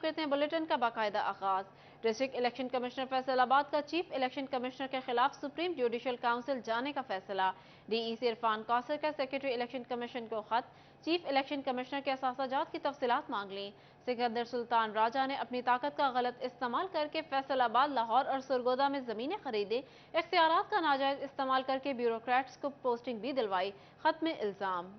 کرتے ہیں بلیٹن کا باقاعدہ آغاز۔ ڈسٹرکٹ الیکشن کمشنر فیصل آباد کا چیف الیکشن کمشنر کے خلاف سپریم جوڈیشل کونسل جانے کا فیصلہ۔ ڈی ای سی عرفان کوثر کا سیکرٹری الیکشن کمیشن کو خط، چیف الیکشن کمشنر کے اثاثہ جات کی تفصیلات مانگ لیں۔ سکندر سلطان راجہ نے اپنی طاقت کا غلط استعمال کرکے فیصل آباد، لاہور اور سرگودا میں زمینیں خریدیں، اختیارات کا ناجائز استعمال کرکے بیوروکریٹس کو پوسٹنگ بھی دلوائی، خط میں الزام۔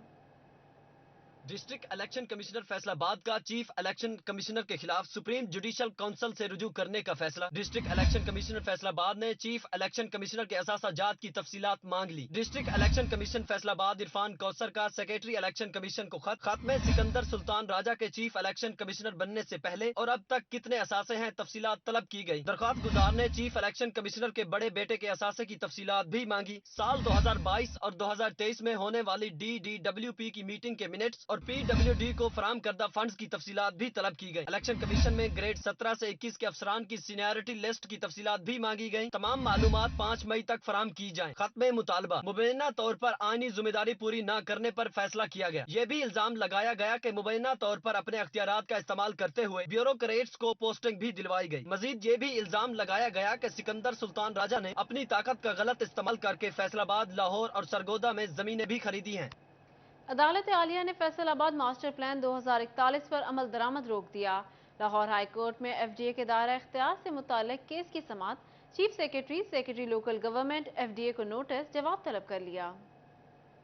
ڈسٹرکٹ الیکشن کمشنر فیصل آباد کا چیف الیکشن کمشنر کے خلاف سپریم جوڈیشل کونسل سے رجوع کرنے کا فیصلہ۔ ڈسٹرکٹ الیکشن کمشنر فیصل آباد نے چیف الیکشن کمشنر کے اثاثہ جات کی تفصیلات مانگ لی۔ ڈسٹرکٹ الیکشن کمیشن فیصل آباد عرفان کوثر کا سیکرٹری الیکشن کمیشن کو خط میں سکندر سلطان راجہ کے چیف الیکشن کمشنر بننے سے پہلے اور اب تک کتنے اثاثے ہیں تفصیلات طلب کی گئی۔ درخواست گزار نے چیف الیکشن کمشنر کے بڑے بیٹے کے اثاثے کی تفصیلات بھی مانگی۔ سال 2022 اور 2023 میں ہونے والی DDWP کی میٹنگ کے منٹس اور PWD کو فراہم کردہ فنڈز کی تفصیلات بھی طلب کی گئی۔ الیکشن کمیشن میں گریڈ 17 سے 21 کے افسران کی سینیارٹی لسٹ کی تفصیلات بھی مانگی گئی۔ تمام معلومات 5 مئی تک فراہم کی جائیں۔ خط میں مطالبہ مبینہ طور پر آئینی ذمہ داری پوری نہ کرنے پر فیصلہ کیا گیا۔ یہ بھی الزام لگایا گیا کہ مبینہ طور پر اپنے اختیارات کا استعمال کرتے ہوئے بیوروکریٹس کو پوسٹنگ بھی دلوائی گئی۔ مزید یہ بھی الزام لگایا گیا کہ سکندر سلطان راجہ نے اپنی طاقت کا غلط استعمال کرکے فیصل آباد، لاہور اور سرگودا میں زمینیں بھی خریدی ہیں۔ عدالت عالیہ نے فیصل آباد ماسٹر پلان 2041 پر عمل درآمد روک دیا۔ لاہور ہائی کورٹ میں FDA کے دائرہ اختیار سے متعلق کیس کی سماعت، chief secretary local government FDA کو نوٹس، جواب طلب کر لیا۔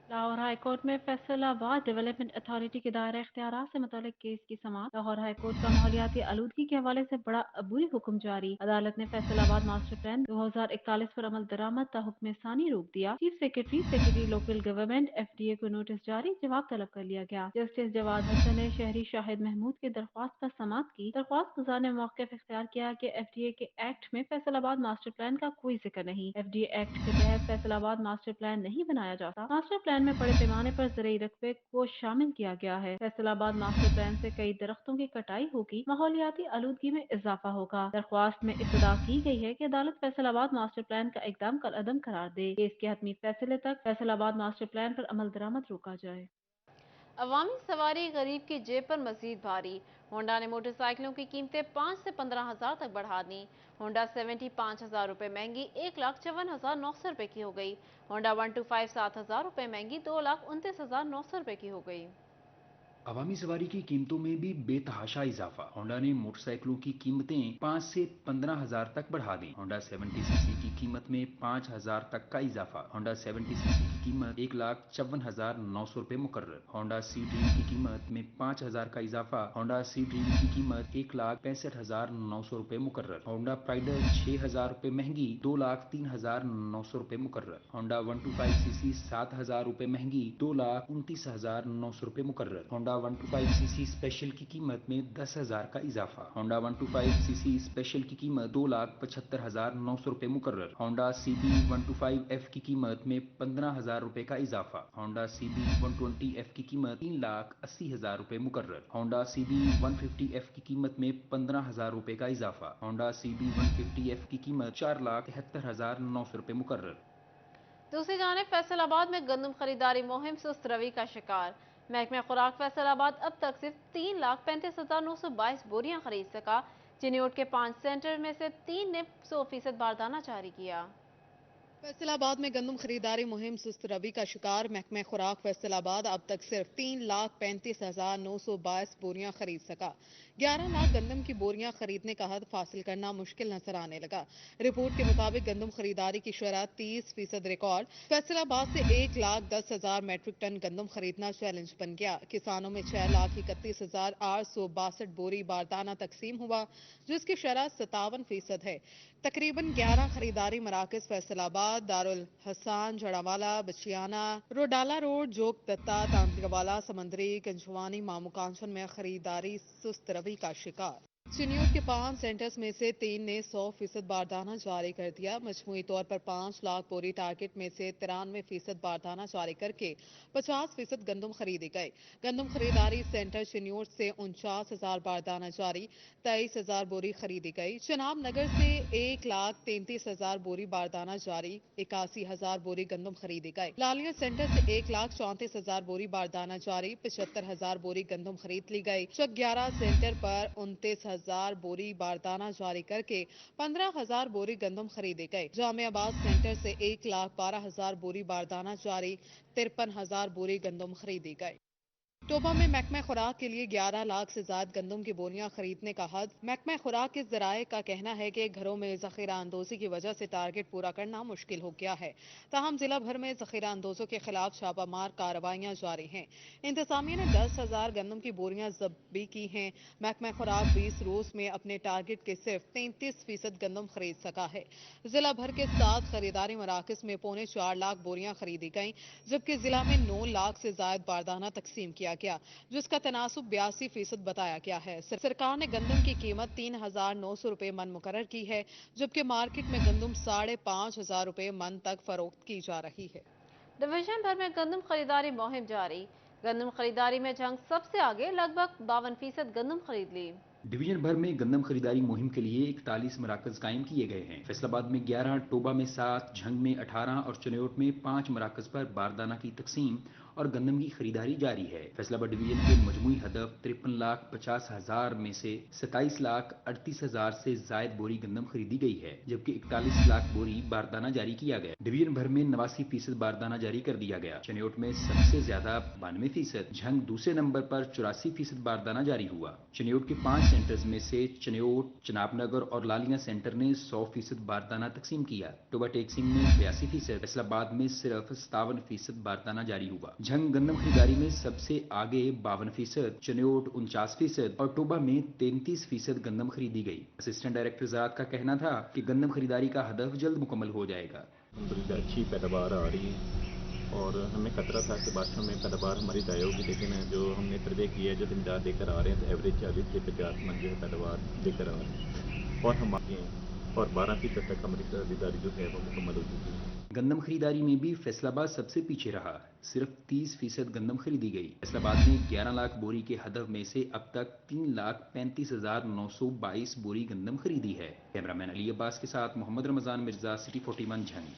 لاہور ہائی کورٹ میں فیصل آباد ڈیولپمنٹ اتھارٹی کے دائرہ اختیارات سے متعلق کیس کی سماعت۔ لاہور ہائی کورٹ کا ماحولیاتی آلودگی کے حوالے سے بڑا عبوری حکم جاری۔ عدالت نے فیصل آباد ماسٹر پلان 2041 پر عمل درآمد تا حکم ثانی روک دیا۔ Chief secretary local government FDA کو نوٹس جاری، جواب طلب کر لیا گیا۔ جسٹس جواد حسن نے شہری شاہد محمود کی درخواست پر سماعت کی۔ درخواست گزار نے موقف اختیار کیا کہ FDA کے ایکٹ میں فیصل آباد ماسٹر پلان کا کوئی ذکر نہیں۔ FDA ایکٹ کے تحت فیصل آباد ماسٹر پلان نہیں بنایا جاتا۔ ماسٹر پلان میں بڑے پیمانے پر زرعی رقبے کو شامل کیا گیا ہے۔ فیصل آباد ماسٹر پلان سے کئی درختوں کی کٹائی ہوگی، ماحولیاتی آلودگی میں اضافہ ہوگا۔ درخواست میں استدعا کی گئی ہے کہ عدالت فیصل آباد ماسٹر پلان کا اقدام کالعدم قرار دے۔ کیس کے حتمی فیصلے تک فیصل آباد ماسٹر پلان پر عمل درآمد روکا جائے۔ عوامی سواری غریب کی جیب پر مزید بھاری، ہونڈا نے موٹر سائیکلوں کی قیمتیں 5 سے 15,000 تک بڑھا دیں۔ ہونڈا 70 5,000 روپے مہنگی 1,54,900 روپے کی ہو گئی۔ ہونڈا 125 7,000 روپے مہنگی 2,29,900 روپے کی ہو گئی۔ عوامی سواری کی قیمتوں میں بھی بے تحاشا اضافہ، ہونڈا نے موٹر سائیکلوں کی قیمتیں 5 سے 15,000 تک بڑھا دیں۔ ہونڈا 70 cc کی قیمت میں 5,000 تک کا اضافہ، ہونڈا 70 cc کی قیمت 1,54,900 روپے مقرر۔ ہونڈا سی ڈریم کی قیمت میں 5,000 کا اضافہ، ہونڈا سی ڈریم کی قیمت 1,65,900 روپے مقرر۔ ہونڈا پرائڈر 6,000 روپے مہنگی 2,03,900 روپے مقرر۔ ہونڈا 125 cc 7,000 روپے مہنگی 2,29,900 روپے مقرر۔ ہونڈا 125 cc اسپیشل کی قیمت میں 10,000 کا اضافہ، ہونڈا 125 cc اسپیشل کی قیمت 2,75,900 روپے مقرر۔ ہونڈا CB 125F کی قیمت میں 15,000 روپے کا اضافہ، ہونڈا CB 120F کی قیمت 3,80,000 روپے مقرر۔ ہونڈا CB 150F کی قیمت میں 15,000 روپے کا اضافہ، ہونڈا CB 150F کی قیمت 4,73,900 روپے مقرر۔ دوسری جانب فیصل آباد میں گندم خریداری مہم سست روی کا شکار۔ محکمہ خوراک فیصل آباد اب تک صرف 3,35,922 بوریاں خرید سکا۔ چنیوٹ کے 5 سینٹر میں سے 3 نے 100% باردانہ جاری کیا۔ فیصل آباد میں گندم خریداری مہم سست روی کا شکار۔ محکمہ خوراک فیصل آباد اب تک صرف 3,35,922 بوریاں خرید سکا۔ 11 لاکھ گندم کی بوریاں خریدنے کا حد حاصل کرنا مشکل نظر آنے لگا۔ رپورٹ کے مطابق گندم خریداری کی شرح 30% ریکارڈ۔ فیصل آباد سے 1,10,000 میٹرک ٹن گندم خریدنا چیلنج بن گیا۔ کسانوں میں 6,31,862 بوری باردانہ تقسیم ہوا، جس کی شرح 57% ہے۔ تقریباً 11 خریداری مراکز فیصل آباد، دارالحسان، جڑاوالا، بچیانہ، روڈالہ روڈ، جوگ دتا، تانترے والا، سمندری، کنجوانی، مامو کانچن میں خریداری سست روی کا شکار۔ चिन्योट के 5 सेंटर्स में से 3 ने 100% बारदाना जारी कर दिया। मजमूई तौर पर 5 लाख बोरी टारगेट में से 93% बारदाना जारी करके 50% गंदम खरीदे गए। गंदम खरीदारी सेंटर चिन्योट से 49,000 बारदाना जारी, 23,000 बोरी खरीदी गई। चनाब नगर से 1,33,000 बोरी बारदाना जारी, 81,000 बोरी गंदम खरीदे गए। लालिया सेंटर से 1,34,000 बोरी बारदाना जारी, 75,000 बोरी गंदम खरीद ली गई। चक 11 सेंटर पर 29,000 बोरी बारदाना जारी करके 15,000 बोरी गंदम खरीदे गए। जामियाबाद सेंटर से 1,12,000 बोरी बारदाना जारी, 53,000 बोरी गंदम खरीदी गई। टोबा में महकमा खुराक के लिए 11 लाख से ज्यादा गंदम की बोरियां खरीदने का हद। महकमा खुराक के जराये का कहना है कि घरों में जखीरा अंदोजी की वजह से टारगेट पूरा करना मुश्किल हो गया है। ताहम जिला भर में जखीरा अंदोजों के खिलाफ छापामार कार्रवाइयां जारी हैं। इंतजामिया ने 10,000 गंदम की बोरियां जब्त भी की हैं। महकमा खुराक 20 रोज में अपने टारगेट के सिर्फ 33% गंदम खरीद सका है। जिला भर के 7 खरीदारी मराकज में 4.25 लाख बोरियां खरीदी गईं, जबकि जिला में 9 लाख से ज्यादा बारदाना तकसीम किया गया, जिसका तनासुब 82% बताया गया है। सरकार ने गंदम की कीमत 3,900 रुपए मन मुकर्रर की है, जबकि मार्केट में गंदम 5,500 रुपए मन तक फरोख्त की जा रही है। डिवीजन भर में गंदम खरीदारी मुहिम जारी। गंदम खरीदारी में जंग सबसे आगे, लगभग 52% गंदम खरीद ली। डिवीजन भर में गंदम खरीदारी मुहिम के लिए 41 मराकज कायम किए गए हैं। फैसलाबाद में 11, टोबा में 7, झंग में 18 और चनोट में 5 मराकज पर बारदाना की तकसीम और गंदम की खरीदारी जारी है। फैसलाबाद डिवीजन के मजमूई हदफ 53,50,000 में से 27,38,000 से जायद बोरी गंदम खरीदी गई है, जबकि 41 लाख बोरी बारदाना जारी किया गया। डिवीजन भर में 89% बारदाना जारी कर दिया गया। चनोट में सबसे ज्यादा 92%, झंग दूसरे नंबर पर 84% बारदाना जारी हुआ। चनोट के 5 सेंटर्स में से चनोट, चनाबनगर और लालिया सेंटर ने 100% बारदाना तकसीम किया। टोबा टेक्सिंग में 82%, फैसलाबाद में सिर्फ 57% बारदाना जारी हुआ। झंग गंदम खरीदारी में सबसे आगे 52%, चनोट 49% और टोबा में 33% गंदम खरीदी गई। असिस्टेंट डायरेक्टर ज़राअत का कहना था कि गंदम खरीदारी का हदफ जल्द मुकम्मल हो जाएगा। अच्छी पैदावार आ रही है और हमें खतरा था कि बारिशों में पैदावार हमारी ज़ाया होगी, लेकिन जो हमने सर्वे किया है, जो जिम्मेदार लेकर आ रहे हैं, तो एवरेज 40 से 50 मन जो है पैदावार लेकर आ रहे हैं और हम आगे हैं और 12% तक हमारी खरीदारी जो है वो मुकम्मल हो चुकी है। गंदम खरीदारी में भी फैसलाबाद सबसे पीछे रहा, सिर्फ 30% गंदम खरीदी गई। फैसलाबाद ने 11 लाख बोरी के हदफ में से अब तक 3,35,922 बोरी गंदम खरीदी है। कैमरामैन अली अब्बास के साथ मोहम्मद रमजान मिर्जा, सिटी 41 झंग।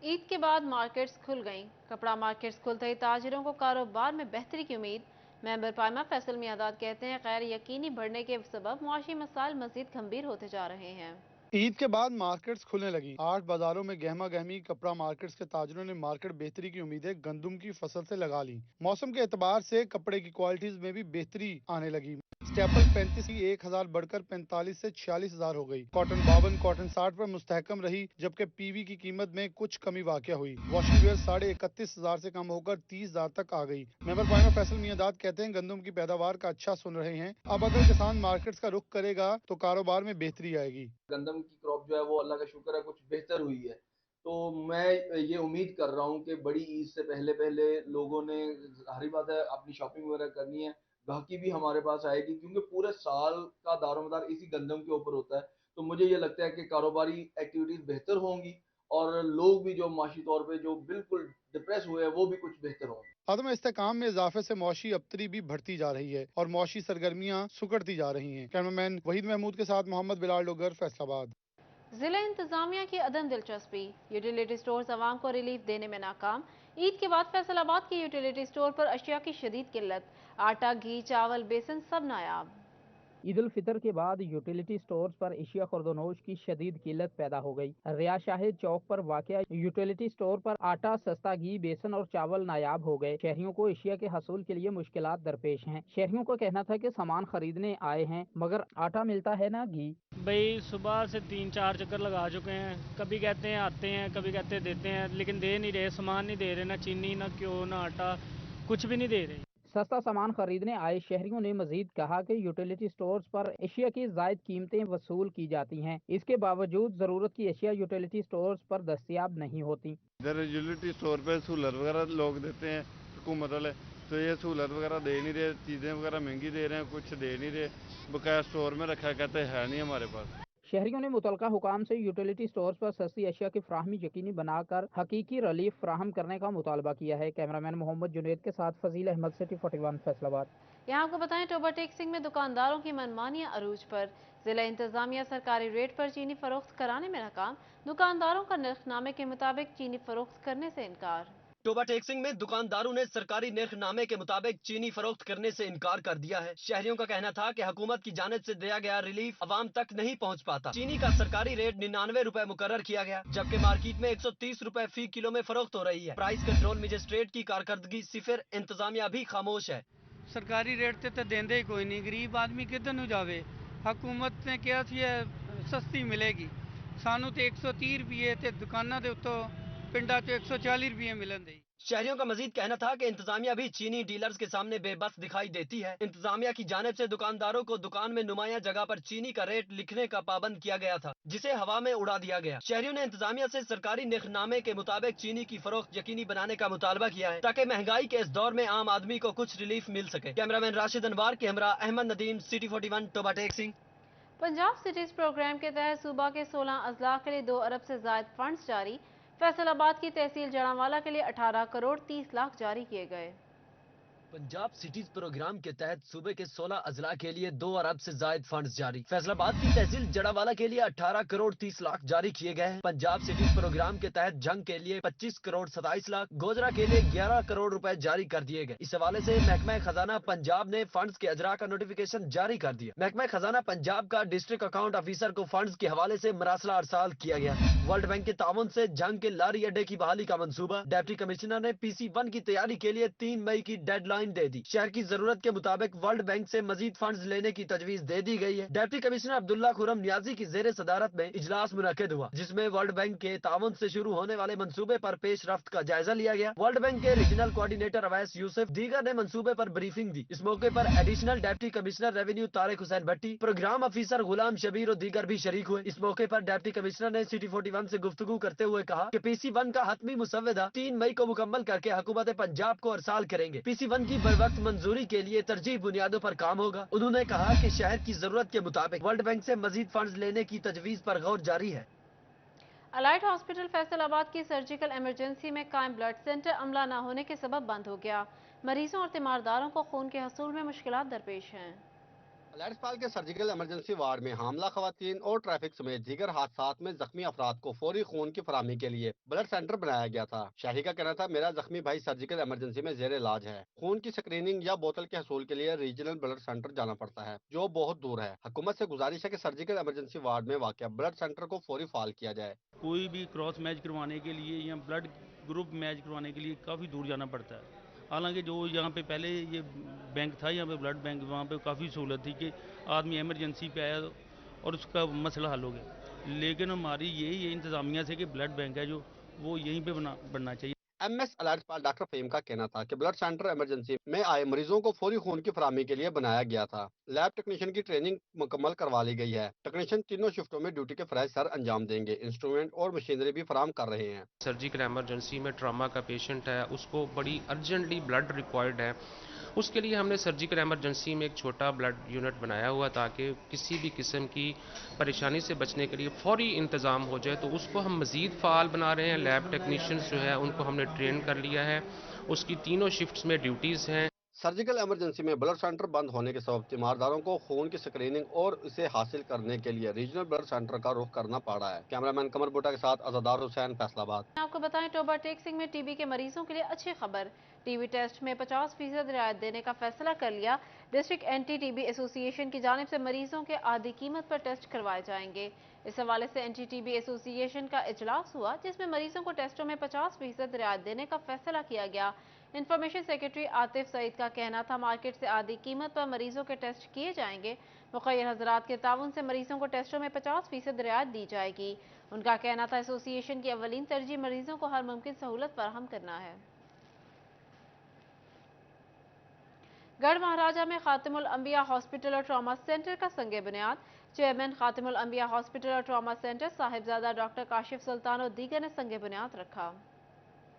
ईद के बाद मार्केट्स खुल गईं। कपड़ा मार्केट्स खुलते ही ताजिरों को कारोबार में बेहतरी की उम्मीद। मेंबर पायमा फैसल मियादाद कहते हैं, गैर यकीनी बढ़ने के सबब मुआशी मसाइल मजीद गंभीर होते जा रहे हैं। ईद के बाद मार्केट्स खुलने लगी। 8 बाजारों में गहमा गहमी कपड़ा मार्केट्स के ताजरों ने मार्केट बेहतरी की उम्मीदें गंदम की फसल से लगा ली। मौसम के एतबार से कपड़े की क्वालिटीज में भी बेहतरी आने लगी। स्टेपल 35 की 1,000 बढ़कर 45 से 46,000 हो गई। कॉटन 52, कॉटन 60 पर मुस्तहकम रही, जबकि पीवी की कीमत में कुछ कमी वाक़या हुई। वॉशिंग वेयर 31,500 से कम होकर 30,000 तक आ गई। मेंबर पायमा फैसल मियादाद कहते हैं, गंदम की पैदावार का अच्छा सुन रहे हैं। अब अगर किसान मार्केट्स का रुख करेगा तो कारोबार में बेहतरी आएगी। गंदम की क्रॉप जो है वो अल्लाह का शुक्र है कुछ बेहतर हुई है, तो मैं ये उम्मीद कर रहा हूँ कि बड़ी ईद से पहले पहले लोगों ने, हरी बात है, अपनी शॉपिंग वगैरह करनी है, गाहकी भी हमारे पास आएगी, क्योंकि पूरे साल का दारोमदार इसी गंदम के ऊपर होता है। तो मुझे ये लगता है कि कारोबारी एक्टिविटीज बेहतर होंगी और लोग भी जो माशी तौर पे जो बिल्कुल डिप्रेस हुए हैं वो भी कुछ बेहतर होंगे। अदम इस्तेकाम में इजाफे से मौशी अबतरी भी बढ़ती जा रही है और मौशी सरगर्मियां सुकड़ती जा रही हैं। कैमरामैन वहीद महमूद के साथ मोहम्मद बिलाल डोगर, फैसलाबाद। जिला इंतजामिया की अदम दिलचस्पी। यूटिलिटी स्टोर्स आवाम को रिलीफ देने में नाकाम। ईद के बाद फैसलाबाद के यूटिलिटी स्टोर पर अशिया की शदीद किल्लत। आटा, घी, चावल, बेसन सब नायाब। ईद उल फितर के बाद यूटिलिटी स्टोर्स पर एशिया खुर्दनोश की शदीद किल्लत पैदा हो गई। रियाज शाहिद चौक पर वाक़या यूटिलिटी स्टोर पर आटा सस्ता, घी, बेसन और चावल नायाब हो गए। शहरियों को एशिया के हसूल के लिए मुश्किलात दरपेश हैं। शहरियों का कहना था कि सामान खरीदने आए हैं मगर आटा मिलता है ना घी। भाई सुबह से 3-4 चक्कर लगा चुके हैं, कभी कहते हैं आते हैं, कभी कहते हैं देते हैं, लेकिन दे नहीं रहे, सामान नहीं दे रहे, ना चीनी, ना घ्यो, ना आटा, कुछ भी नहीं दे रहे। सस्ता सामान खरीदने आए शहरियों ने मजीद कहा कि यूटिलिटी स्टोर्स पर एशिया की जायद कीमतें वसूल की जाती हैं। इसके बावजूद जरूरत की एशिया यूटिलिटी स्टोर्स पर दस्तयाब नहीं होती। इधर यूटिलिटी स्टोर पे सहूलत वगैरह लोग देते हैं हुकूमत वाले, तो ये सहूलत वगैरह दे नहीं रहे, चीज़ें वगैरह महंगी दे रहे हैं, कुछ दे नहीं रहे, बकाया स्टोर में रखा, कहते है नहीं हमारे पास। शहरियों ने मुतलका हुकाम से यूटिलिटी स्टोर्स पर सस्ती अशिया की फ्राहमी यकीनी बनाकर हकीकी रिलीफ फ्राहम करने का मुतालबा किया है। कैमरामैन मोहम्मद जुनैद के साथ फजील अहमद, सिटी 41 फैसलाबाद। यहाँ आपको बताएं, टोबा टेक्सिंग में दुकानदारों की मनमानियां अरूज पर। जिला इंतजामिया सरकारी रेट पर चीनी फरोख्त कराने में नाकाम, दुकानदारों का नरखनामे के मुताबिक चीनी फरोख्त करने से इनकार। टोबा टेक्सिंग में दुकानदारों ने सरकारी निर्खनामे के मुताबिक चीनी फरोख्त करने से इनकार कर दिया है। शहरियों का कहना था कि हुकूमत की जानिब से दिया गया रिलीफ अवाम तक नहीं पहुंच पाता। चीनी का सरकारी रेट 99 रुपए मुकर्रर किया गया, जबकि मार्केट में 130 रुपए फी किलो में फरोख्त हो रही है। प्राइस कंट्रोल मजिस्ट्रेट की कारकर्दगी सिफर, इंतजामिया भी खामोश है। सरकारी रेट ते देंदे ही कोई नहीं, गरीब आदमी किधर नू जावे। हुकूमत ने कहा थी सस्ती मिलेगी, सानू तो 130 रुपये ते दुकाना दे उत्तों पिंडा च 140 रुपये मिलन दे। शहरियों का मजीद कहना था कि इंतजामिया भी चीनी डीलर्स के सामने बेबस दिखाई देती है। इंतजामिया की जानिब से दुकानदारों को दुकान में नुमाया जगह पर चीनी का रेट लिखने का पाबंद किया गया था, जिसे हवा में उड़ा दिया गया। शहरियों ने इंतजामिया से सरकारी निर्खनामे के मुताबिक चीनी की फरोख्त यकीनी बनाने का मुतालबा किया है, ताकि महंगाई के इस दौर में आम आदमी को कुछ रिलीफ मिल सके। कैमरामैन राशिद अनवार के हमरा Ahmad Nadeem, city 41, Toba Tek Singh. Punjab cities program के तहत सूबा के 16 अजला के लिए 2 अरब से जायद फंड्स जारी। फैसलाबाद की तहसील जड़ांवाला के लिए 18 करोड़ 30 लाख जारी किए गए। पंजाब सिटीज प्रोग्राम के तहत सूबे के 16 अजला के लिए 2 अरब से जायद फंड्स जारी। फैसलाबाद की तहसील जड़ावाला के लिए 18 करोड़ 30 लाख जारी किए गए हैं। पंजाब सिटीज प्रोग्राम के तहत जंग के लिए 25 करोड़ 27 लाख, गोजरा के लिए 11 करोड़ रुपए जारी कर दिए गए। इस हवाले से महकमा खजाना पंजाब ने फंड्स के अजरा का नोटिफिकेशन जारी कर दिया। महकमा खजाना पंजाब का डिस्ट्रिक्ट अकाउंट ऑफिसर को फंड्स के हवाले से मरासला अरसाल किया गया। वर्ल्ड बैंक के ताउन से जंग के लारी अड्डे की बहाली का मंसूबा। डिप्टी कमिश्नर ने PC1 की तैयारी के लिए 3 मई की डेडलाइन दे दी। शहर की जरूरत के मुताबिक वर्ल्ड बैंक से मजीद फंड्स लेने की तजवीज दे दी गई है। डिप्टी कमिश्नर अब्दुल्ला खुरम नियाजी की जेर सदारत में इजलास मुनक्किद हुआ, जिसमें वर्ल्ड बैंक के ताउन से शुरू होने वाले मंसूबे पर पेश रफ्त का जायजा लिया गया। वर्ल्ड बैंक के रीजनल कोऑर्डिनेटर अवैस यूसुफ दीगर ने मंसूबे पर ब्रीफिंग दी। इस मौके पर additional deputy commissioner revenue Tariq Hussain Bhatti, programme officer Ghulam Shabbir और दीगर भी शरीक हुए। इस मौके पर डिप्टी कमिश्नर ने सिटी 41 से गुफ्तगू करते हुए कहा कि PC1 का हतमी मुसव्वदा 3 मई को मुकम्मल करके हुकूमत पंजाब को अरसाल करेंगे। PC1 की बर वक्त मंजूरी के लिए तरजीह बुनियादों पर काम होगा। उन्होंने कहा कि शहर की जरूरत के मुताबिक वर्ल्ड बैंक से मजीद फंड्स लेने की तजवीज पर गौर जारी है। अलाइड हॉस्पिटल फैसलाबाद की सर्जिकल इमरजेंसी में कायम ब्लड सेंटर अमला न होने के सबब बंद हो गया। मरीजों और तीमारदारों को खून के हसूल में मुश्किलात दरपेश हैं। अलाइड अस्पताल के सर्जिकल इमरजेंसी वार्ड में हामला खवातीन और ट्रैफिक समेत दीगर हादसात में जख्मी अफराद को फौरी खून की फराहमी के लिए ब्लड सेंटर बनाया गया था। शहरी का कहना था, मेरा जख्मी भाई सर्जिकल इमरजेंसी में जेर इलाज है। खून की स्क्रीनिंग या बोतल के हसूल के लिए रीजनल ब्लड सेंटर जाना पड़ता है, जो बहुत दूर है। हुकूमत से गुजारिश है कि सर्जिकल इमरजेंसी वार्ड में वाक़ ब्लड सेंटर को फौरी फाल किया जाए। कोई भी क्रॉस मैच करवाने के लिए या ब्लड ग्रुप मैच करवाने के लिए काफ़ी दूर जाना पड़ता है। हालांकि जो यहाँ पे पहले ये बैंक था, यहाँ पे ब्लड बैंक, वहाँ पे काफ़ी सहूलत थी कि आदमी इमरजेंसी पे आया और उसका मसला हल हो गया। लेकिन हमारी यही इंतज़ामिया से कि ब्लड बैंक है जो वो यहीं पे बनना चाहिए। MS अलाइड अस्पताल डॉक्टर फहीम का कहना था कि ब्लड सेंटर इमरजेंसी में आए मरीजों को फौरी खून की फराहमी के लिए बनाया गया था। लैब टेक्नीशियन की ट्रेनिंग मुकम्मल करवा ली गई है। टेक्नीशियन तीनों शिफ्टों में ड्यूटी के फराइज सर अंजाम देंगे। इंस्ट्रूमेंट और मशीनरी भी फराहम कर रहे हैं। सर्जिकल इमरजेंसी में ट्रामा का पेशेंट है, उसको बड़ी अर्जेंटली ब्लड रिक्वायर्ड है। उसके लिए हमने सर्जिकल इमरजेंसी में एक छोटा ब्लड यूनिट बनाया हुआ ताकि किसी भी किस्म की परेशानी से बचने के लिए फौरी इंतज़ाम हो जाए। तो उसको हम मज़ीद फ़ाल बना रहे हैं। लैब टेक्नीशियंस जो है उनको हमने ट्रेन कर लिया है। उसकी तीनों शिफ्ट्स में ड्यूटीज़ हैं। सर्जिकल इमरजेंसी में ब्लड सेंटर बंद होने के सबब तीमारदारों को खून की स्क्रीनिंग और इसे हासिल करने के लिए रीजनल ब्लड सेंटर का रुख करना पड़ा है। कैमरामैन कमर बुटा के साथ अज़ादार हुसैन, फैसलाबाद। आपको बताएं, टोबा टेक्सिंग में TB के मरीजों के लिए अच्छी खबर। TB टेस्ट में 50% रियायत देने का फैसला कर लिया। डिस्ट्रिक्ट एंटी-TB एसोसिएशन की जानिब से मरीजों के आधी कीमत पर टेस्ट करवाए जाएंगे। इस हवाले से एंटी-TB एसोसिएशन का इजलास हुआ, जिसमें मरीजों को टेस्टों में 50% रियायत देने का फैसला किया गया। इंफॉर्मेशन सेक्रेटरी आतिफ सईद का कहना था, मार्केट से आधी कीमत पर मरीजों के टेस्ट किए जाएंगे। मुखय्यर हजरात के ताउन से मरीजों को टेस्टों में 50% रियायत दी जाएगी। उनका कहना था, एसोसिएशन की अवलीन तरजीह मरीजों को हर मुमकिन सहूलत फराहम करना है। गढ़ महाराजा में खातिमुल अंबिया हॉस्पिटल और ट्रॉमा सेंटर का संगे बुनियाद। चेयरमैन खातिमुल अंबिया हॉस्पिटल और trauma centre Sahibzada doctor Kashif Sultan और दीगर ने संगे बुनियाद रखा।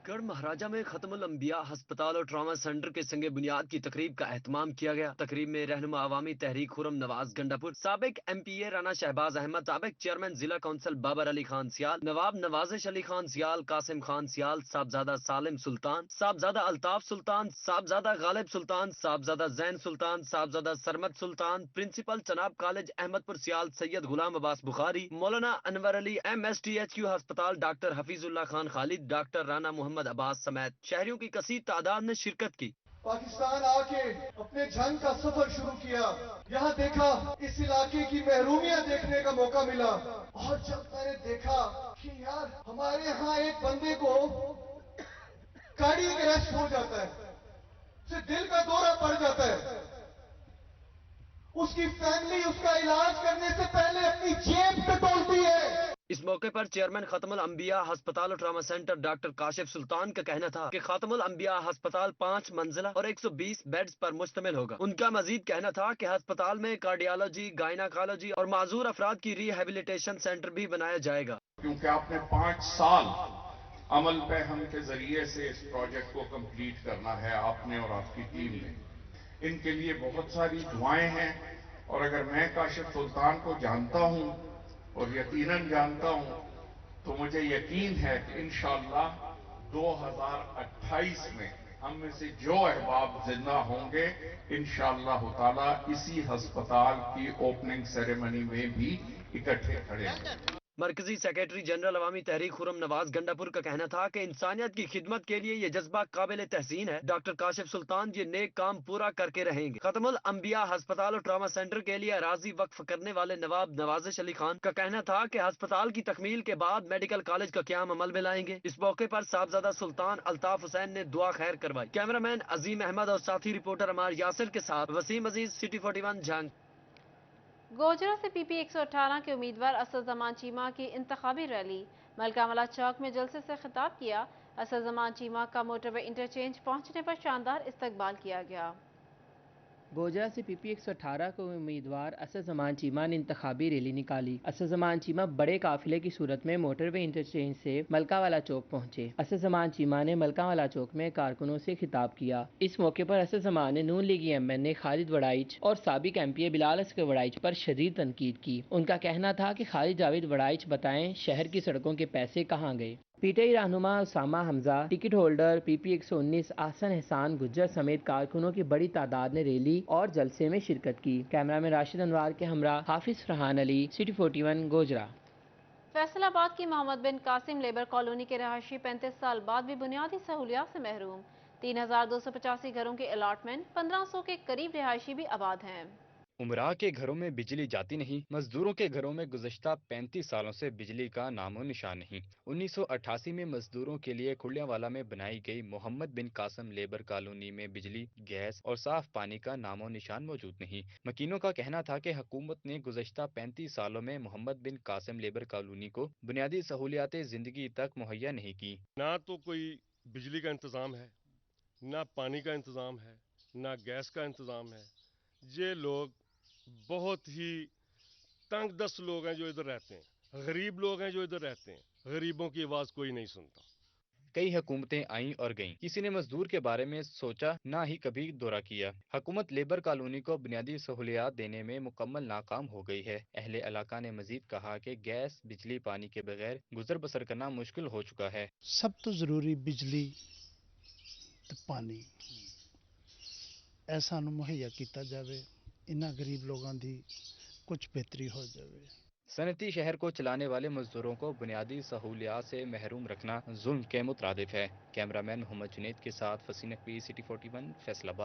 गढ़ महाराजा में खत्मुल अंबिया हस्पताल और ट्रॉमा सेंटर के संगे बुनियाद की तकरीब का एहतमाम किया गया। तकरीब में रहनुमा अवामी तहरीक खुरम नवाज गंडापुर, साबिक MPA राना शहबाज अहमद, साबिक चेयरमैन जिला काउंसिल बाबर अली खान सियाल, नवाब नवाजिश अली खान सियाल, कासिम खान सियाल, साहबजादा सालिम सुल्तान, साहबजादा अल्ताफ सुल्तान, साहबजादा गालिब सुल्तान, साहबजादा जैन सुल्तान, साहबजादा सरमद सुल्तान, प्रिंसिपल चनाब कॉलेज अहमदपुर सियाल सैयद गुलाम अब्बास बुखारी, मौलाना अनवर अली MSTHQ अस्पताल डॉक्टर हफीजुल्लाह खान खालिद, डॉक्टर राना मोहम्मद अब्बास समेत शहरियों की कसीर तादाद ने शिरकत की। पाकिस्तान आके अपने जंग का सफर शुरू किया, यहाँ देखा इस इलाके की महरूमियत देखने का मौका मिला, और जब मैंने देखा कि यार हमारे यहाँ एक बंदे को कार्डियक अरेस्ट हो जाता है, उसे दिल का दौरा पड़ जाता है, उसकी फैमिली उसका इलाज करने से पहले अपनी जेब पे तोड़ती है। इस मौके पर चेयरमैन खत्मुल अंबिया अस्पताल और ट्रॉमा सेंटर डॉक्टर काशिफ सुल्तान का कहना था कि खत्मुल अंबिया अस्पताल 5 मंजिला और 120 बेड्स पर मुश्तमिल होगा। उनका मजीद कहना था कि अस्पताल में कार्डियोलॉजी, गायनाकोलॉजी और माजूर अफराद की रिहेबिलिटेशन सेंटर भी बनाया जाएगा। क्योंकि आपने 5 साल अमल पैहम के जरिए से इस प्रोजेक्ट को कंप्लीट करना है, आपने और आपकी टीम ने। इनके लिए बहुत सारी दुआएं हैं, और अगर मैं काशिफ सुल्तान को जानता हूं और यकीनन जानता हूं, तो मुझे यकीन है कि इंशाअल्लाह 2028 में हम में से जो अहबाब जिंदा होंगे, इंशाअल्लाह ताला इसी अस्पताल की ओपनिंग सेरेमनी में भी इकट्ठे खड़े होंगे। मरकजी सेक्रेटरी जनरल अवामी तहरीक खुरम नवाज गंडापुर का कहना था कि इंसानियत की खिदमत के लिए ये जज्बा काबिल तहसीन है। डॉक्टर काशिफ सुल्तान ये नेक काम पूरा करके रहेंगे। खत्मुल अंबिया अस्पताल और ट्रॉमा सेंटर के लिए अराजी वक्फ करने वाले नवाब नवाजिश अली खान का कहना था कि अस्पताल की तकमील के बाद मेडिकल कॉलेज का क्याम अमल में लाएंगे। इस मौके पर साहबजादा सुल्तान अल्ताफ हुसैन ने दुआ खैर करवाई। कैमरामैन अजीम अहमद और साथी रिपोर्टर अमार यासिर के साथ वसीम अजीज, सिटी 41 जंग। गोजरा से PP 118 के उम्मीदवार असद जमान चीमा की इंतखाबी रैली। मलकामला चौक में जलसे से खिताब किया। असद जमान चीमा का मोटरवे इंटरचेंज पहुंचने पर शानदार इस्तकबाल किया गया। गोजरा से PP 118 के उम्मीदवार असद जमान चीमा ने इंतखाबी रैली निकाली। असद जमान चीमा बड़े काफिले की सूरत में मोटरवे इंटरचेंज से मलकावाला चौक पहुंचे। असद जमान चीमा ने मलकावाला चौक में कारकुनों से खिताब किया। इस मौके पर असद जमान ने नून लीगी MN खालिद वड़ाइच और साबिक MPA बिलाल असगर वड़ाइच पर शदीद तनकीद की। उनका कहना था कि खालिद जावेद वड़ाइच बताएं शहर की सड़कों के पैसे कहाँ गए। PTI रहनुमा Usama Hamza, ticket holder PP 119 आसन एहसान गुज्जर समेत कारकुनों की बड़ी तादाद ने रैली और जलसे में शिरकत की। कैमरामैन राशिद अनवार के हमरा हाफिज फरहान अली, सिटी 41 गोजरा। फैसलाबाद की मोहम्मद बिन कासिम लेबर कॉलोनी के रहायशी 35 साल बाद भी बुनियादी सहूलियात से महरूम। 3285 घरों के अलाटमेंट, 1500 के करीब रहायशी भी आबाद हैं। उमरा के घरों में बिजली जाती नहीं, मजदूरों के घरों में गुज़श्ता 35 सालों से बिजली का नामो निशान नहीं। 1988 में मजदूरों के लिए खुलियावाला में बनाई गई मोहम्मद बिन कासिम लेबर कॉलोनी में बिजली, गैस और साफ पानी का नामो निशान मौजूद नहीं। मकीनों का कहना था कि हुकूमत ने गुज़श्ता 35 सालों में मोहम्मद बिन कासिम लेबर कॉलोनी को बुनियादी सहूलियात जिंदगी तक मुहैया नहीं की। ना तो कोई बिजली का इंतज़ाम है, ना पानी का इंतज़ाम है, ना गैस का इंतज़ाम है। ये लोग बहुत ही तंग दस्त लोग हैं जो इधर रहते हैं, गरीब लोग हैं जो इधर रहते हैं। गरीबों की आवाज़ कोई नहीं सुनता। कई हुकूमतें आईं और गईं, किसी ने मजदूर के बारे में सोचा ना ही कभी दौरा किया। हुकूमत लेबर कॉलोनी को बुनियादी सहूलियात देने में मुकम्मल नाकाम हो गई है। अहले इलाका ने मजीद कहा कि गैस, बिजली, पानी के बगैर गुजर बसर करना मुश्किल हो चुका है। सब तो जरूरी बिजली ते पानी ऐसा मुहैया किया जाए, इन्हां गरीब लोगों की कुछ बेहतरी हो जाए। सनती शहर को चलाने वाले मजदूरों को बुनियादी सहूलियात से महरूम रखना जुल्म के मुतरादिफ है। कैमरामैन मोहम्मद जुनैद के साथ फसीन नकवी, सिटी 41 फैसलाबाद।